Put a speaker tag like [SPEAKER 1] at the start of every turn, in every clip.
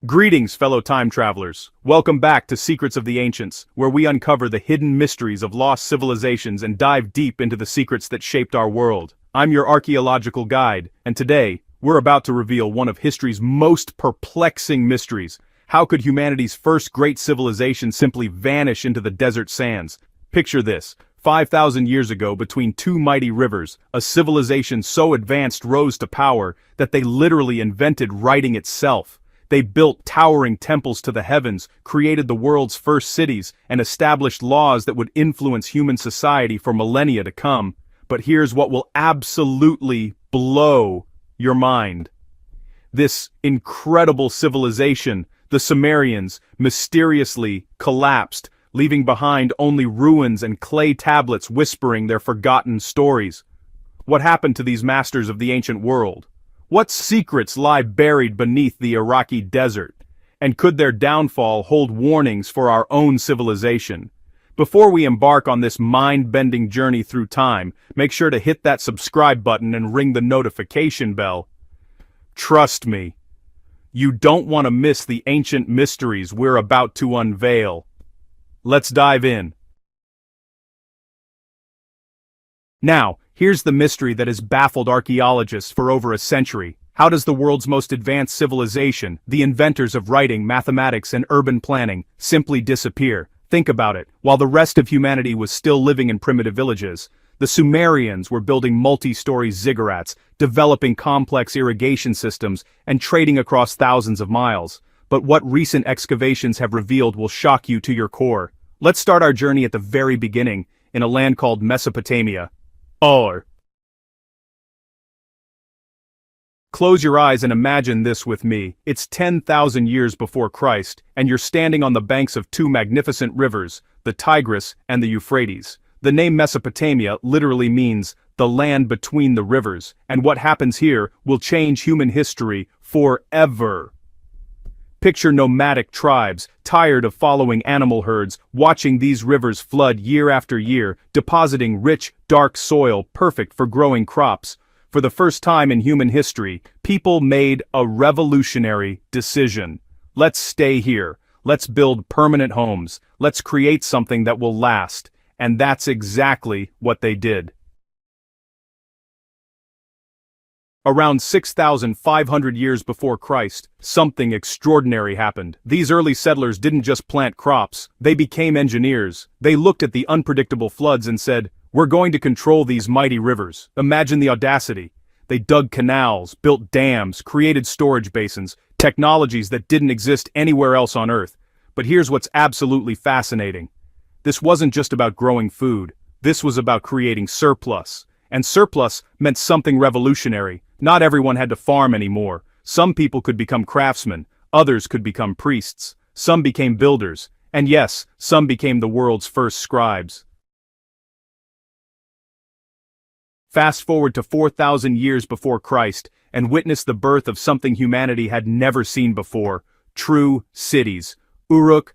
[SPEAKER 1] Greetings, fellow time travelers. Welcome back to Secrets of the Ancients, where we uncover the hidden mysteries of lost civilizations and dive deep into the secrets that shaped our world. I'm your archaeological guide, and today, we're about to reveal one of history's most perplexing mysteries. How could humanity's first great civilization simply vanish into the desert sands? Picture this. 5,000 years ago, between two mighty rivers, a civilization so advanced rose to power that they literally invented writing itself. They built towering temples to the heavens, created the world's first cities, and established laws that would influence human society for millennia to come. But here's what will absolutely blow your mind. This incredible civilization, the Sumerians, mysteriously collapsed, leaving behind only ruins and clay tablets whispering their forgotten stories. What happened to these masters of the ancient world? What secrets lie buried beneath the Iraqi desert? And could their downfall hold warnings for our own civilization? Before we embark on this mind-bending journey through time, make sure to hit that subscribe button and ring the notification bell. Trust me, you don't want to miss the ancient mysteries we're about to unveil. Let's dive in. Now, here's the mystery that has baffled archaeologists for over a century. How does the world's most advanced civilization, the inventors of writing, mathematics, and urban planning, simply disappear? Think about it. While the rest of humanity was still living in primitive villages, the Sumerians were building multi-story ziggurats, developing complex irrigation systems, and trading across thousands of miles. But what recent excavations have revealed will shock you to your core. Let's start our journey at the very beginning, in a land called Mesopotamia. Close your eyes and imagine this with me. It's 10,000 years before Christ, and you're standing on the banks of two magnificent rivers, the Tigris and the Euphrates. The name Mesopotamia literally means the land between the rivers, and what happens here will change human history forever. Picture nomadic tribes, tired of following animal herds, watching these rivers flood year after year, depositing rich, dark soil perfect for growing crops. For the first time in human history, people made a revolutionary decision. Let's stay here. Let's build permanent homes. Let's create something that will last. And that's exactly what they did. Around 6,500 years before Christ, something extraordinary happened. These early settlers didn't just plant crops, they became engineers. They looked at the unpredictable floods and said, "We're going to control these mighty rivers." Imagine the audacity. They dug canals, built dams, created storage basins, technologies that didn't exist anywhere else on Earth. But here's what's absolutely fascinating. This wasn't just about growing food. This was about creating surplus. And surplus meant something revolutionary. Not everyone had to farm anymore. Some people could become craftsmen, others could become priests, some became builders, and yes, some became the world's first scribes. Fast forward to 4,000 years before Christ, and witness the birth of something humanity had never seen before: true cities. Uruk,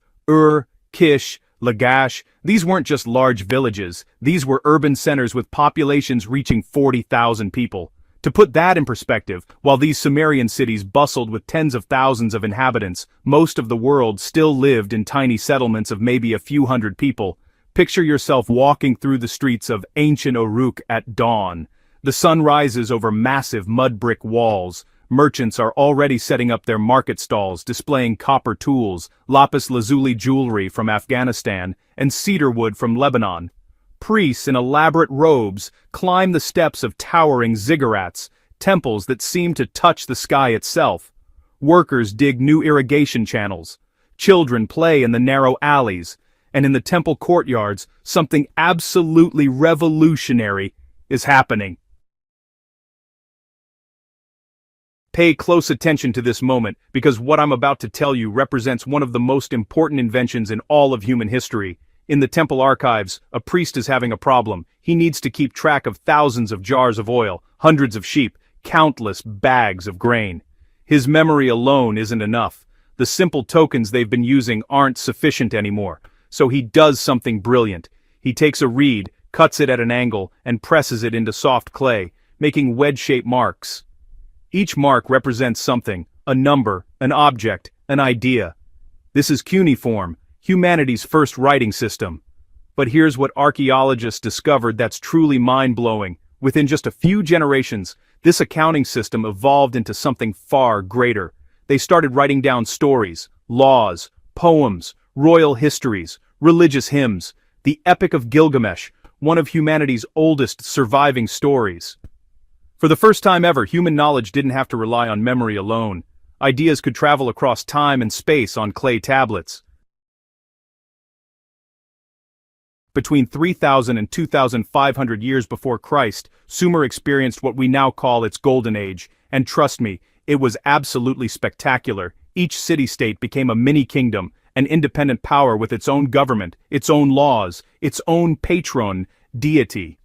[SPEAKER 1] Kish, Lagash, these weren't just large villages, these were urban centers with populations reaching 40,000 people. To put that in perspective, while these Sumerian cities bustled with tens of thousands of inhabitants, most of the world still lived in tiny settlements of maybe a few hundred people. Picture yourself walking through the streets of ancient Uruk at dawn. The sun rises over massive mud brick walls. Merchants are already setting up their market stalls, displaying copper tools, lapis lazuli jewelry from Afghanistan, and cedar wood from Lebanon. Priests in elaborate robes climb the steps of towering ziggurats, temples that seem to touch the sky itself. Workers dig new irrigation channels. Children play in the narrow alleys. And in the temple courtyards, something absolutely revolutionary is happening. Pay close attention to this moment, because what I'm about to tell you represents one of the most important inventions in all of human history. In the temple archives, a priest is having a problem. He needs to keep track of thousands of jars of oil, hundreds of sheep, countless bags of grain. His memory alone isn't enough. The simple tokens they've been using aren't sufficient anymore. So he does something brilliant. He takes a reed, cuts it at an angle, and presses it into soft clay, making wedge-shaped marks. Each mark represents something: a number, an object, an idea. This is cuneiform, humanity's first writing system. But here's what archaeologists discovered that's truly mind-blowing. Within just a few generations, this accounting system evolved into something far greater. They started writing down stories, laws, poems, royal histories, religious hymns, the Epic of Gilgamesh, one of humanity's oldest surviving stories. For the first time ever, human knowledge didn't have to rely on memory alone. Ideas could travel across time and space on clay tablets. Between 3,000 and 2,500 years before Christ, Sumer experienced what we now call its golden age, and trust me, it was absolutely spectacular. Each city-state became a mini-kingdom, an independent power with its own government, its own laws, its own patron, deity.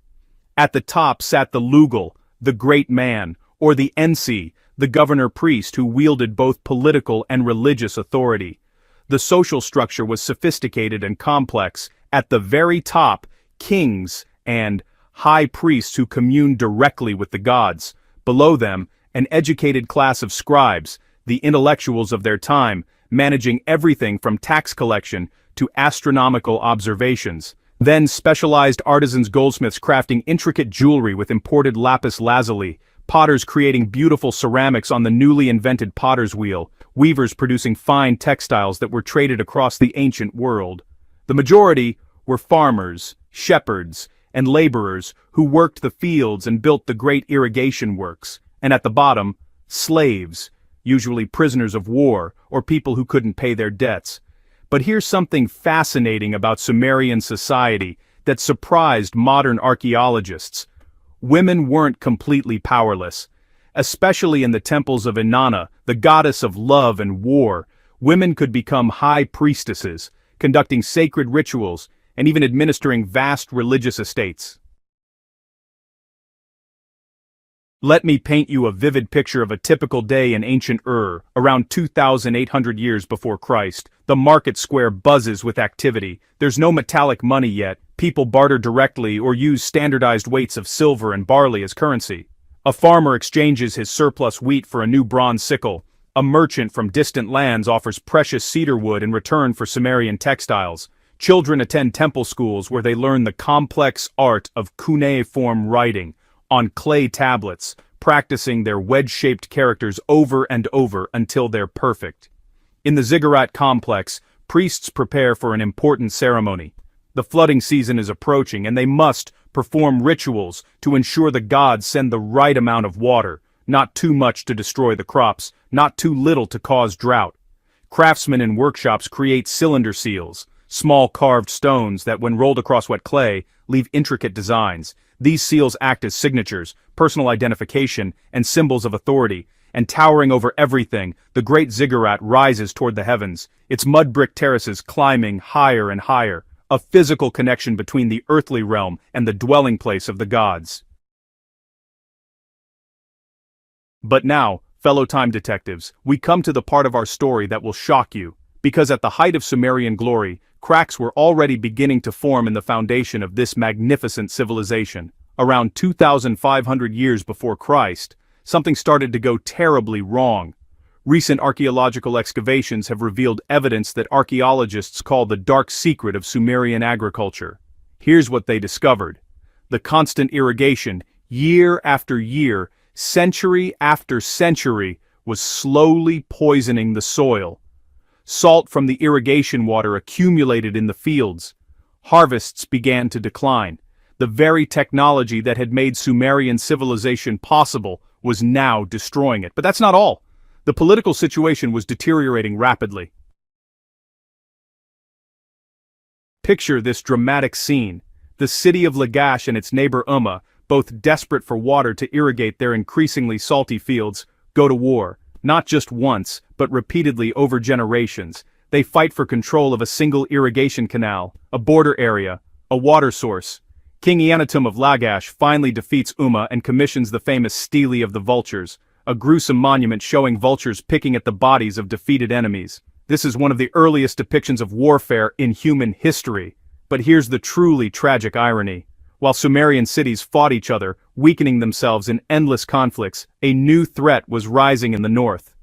[SPEAKER 1] At the top sat the Lugal, the great man, or the Ensi, the governor-priest who wielded both political and religious authority. The social structure was sophisticated and complex. At the very top, kings and high priests who communed directly with the gods. Below them, an educated class of scribes, the intellectuals of their time, managing everything from tax collection to astronomical observations. Then specialized artisans, goldsmiths crafting intricate jewelry with imported lapis lazuli, potters creating beautiful ceramics on the newly invented potter's wheel, weavers producing fine textiles that were traded across the ancient world. The majority were farmers, shepherds, and laborers who worked the fields and built the great irrigation works, and at the bottom, slaves, usually prisoners of war or people who couldn't pay their debts. But here's something fascinating about Sumerian society that surprised modern archaeologists. Women weren't completely powerless. Especially in the temples of Inanna, the goddess of love and war, women could become high priestesses, conducting sacred rituals, and even administering vast religious estates. Let me paint you a vivid picture of a typical day in ancient Ur, around 2,800 years before Christ. The market square buzzes with activity. There's no metallic money yet. People barter directly or use standardized weights of silver and barley as currency. A farmer exchanges his surplus wheat for a new bronze sickle. A merchant from distant lands offers precious cedar wood in return for Sumerian textiles. Children attend temple schools where they learn the complex art of cuneiform writing on clay tablets, practicing their wedge-shaped characters over and over until they're perfect. In the ziggurat complex, priests prepare for an important ceremony. The flooding season is approaching and they must perform rituals to ensure the gods send the right amount of water, not too much to destroy the crops, not too little to cause drought. Craftsmen in workshops create cylinder seals, small carved stones that when rolled across wet clay, leave intricate designs. These seals act as signatures, personal identification, and symbols of authority, and towering over everything, the great ziggurat rises toward the heavens, its mud brick terraces climbing higher and higher, a physical connection between the earthly realm and the dwelling place of the gods. But now, fellow time detectives, we come to the part of our story that will shock you, because at the height of Sumerian glory, cracks were already beginning to form in the foundation of this magnificent civilization. Around 2,500 years before Christ, something started to go terribly wrong. Recent archaeological excavations have revealed evidence that archaeologists call the dark secret of Sumerian agriculture. Here's what they discovered. The constant irrigation, year after year, century after century, was slowly poisoning the soil. Salt from the irrigation water accumulated in the fields. Harvests began to decline. The very technology that had made Sumerian civilization possible was now destroying it. But that's not all. The political situation was deteriorating rapidly. Picture this dramatic scene. The city of Lagash and its neighbor Umma, both desperate for water to irrigate their increasingly salty fields, go to war. Not just once, but repeatedly over generations. They fight for control of a single irrigation canal, a border area, a water source. King Eannatum of Lagash finally defeats Umma and commissions the famous Stele of the Vultures, a gruesome monument showing vultures picking at the bodies of defeated enemies. This is one of the earliest depictions of warfare in human history. But here's the truly tragic irony. While Sumerian cities fought each other, weakening themselves in endless conflicts, a new threat was rising in the north.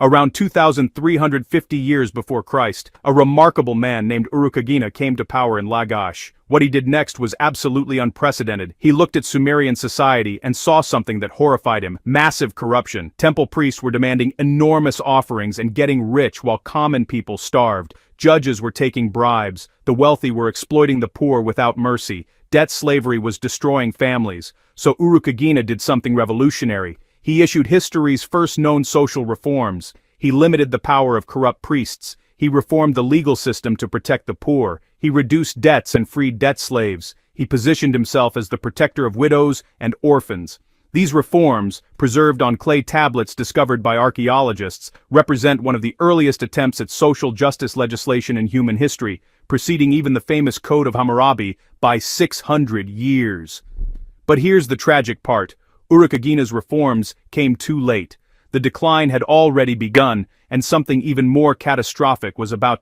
[SPEAKER 1] Around 2,350 years before Christ, a remarkable man named Urukagina came to power in Lagash. What he did next was absolutely unprecedented. He looked at Sumerian society and saw something that horrified him: massive corruption. Temple priests were demanding enormous offerings and getting rich while common people starved. Judges were taking bribes. The wealthy were exploiting the poor without mercy. Debt slavery was destroying families. So Urukagina did something revolutionary. He issued history's first known social reforms. He limited the power of corrupt priests. He reformed the legal system to protect the poor. He reduced debts and freed debt slaves. He positioned himself as the protector of widows and orphans. These reforms, preserved on clay tablets discovered by archaeologists, represent one of the earliest attempts at social justice legislation in human history, preceding even the famous Code of Hammurabi by 600 years. But here's the tragic part. Urukagina's reforms came too late. The decline had already begun, and something even more catastrophic was about